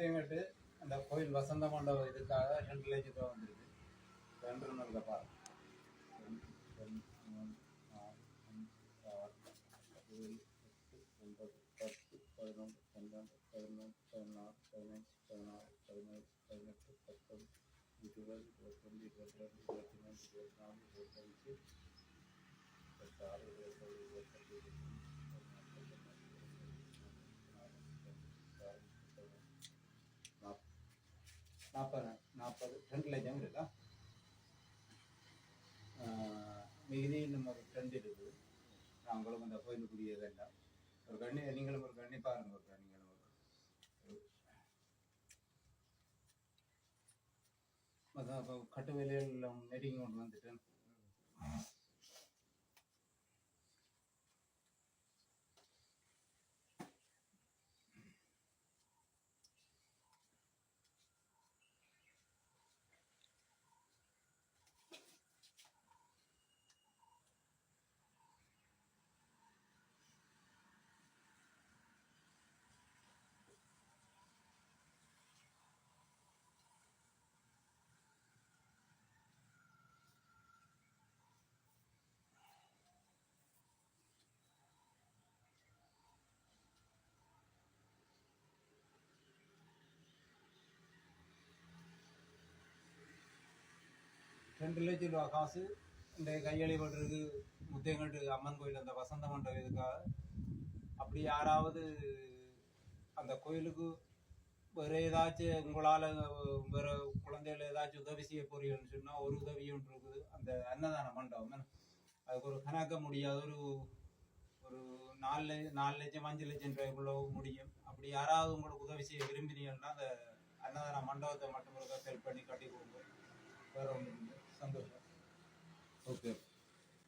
முத்தையங்கட்டு அந்த கோயில் வசந்த மண்டபம் இதுக்காக 2 லட்சம் ரூபா வந்துருக்கு. 2 பாரு 2, 3, 4, 5, 6, 7, 8, 9, 10, 11, 12, 13, 14, 15, 16, 17, 18, 19, 20, 21, 22, 23, 24, 25, 26, 27, 28, 40 2 லட்சம் இருக்கா. மிகுதி நம்ம 2 இருக்குது. நாங்களும் அந்த கோயிலுக்குரிய வேண்டாம். ஒரு கண்ணி நீங்களும் ஒரு கண்ணி பாருங்க. ஒரு நீங்களும் ஒரு கட்டு வேலையில் நெருங்கி கொண்டு வந்துட்டேன். $2 லட்சம் காசு இந்த கையெழி போட்டிருக்கு. முத்தையங்கட்டு அம்மன் கோயில் அந்த வசந்த மண்டபம் இதுக்காக. அப்படி யாராவது அந்த கோயிலுக்கு வேறு ஏதாச்சும் உங்களால் வேறு குழந்தைகள் ஏதாச்சும் உதவி செய்ய போறீங்கன்னு சொன்னால் ஒரு உதவியும் இருக்குது. அந்த அன்னதான மண்டபம் அதுக்கு ஒரு கணக்க முடியாது. ஒரு 4 லட்சம் 5 லட்சம் ரூபாய்க்குள்ள முடியும். அப்படி யாராவது உங்களுக்கு உதவி செய்ய விரும்பினீங்கன்னா அந்த அன்னதான மண்டபத்தை மட்டும் ஹெல்ப் பண்ணி கட்டி கொடுங்க. வேற ஒன்றும்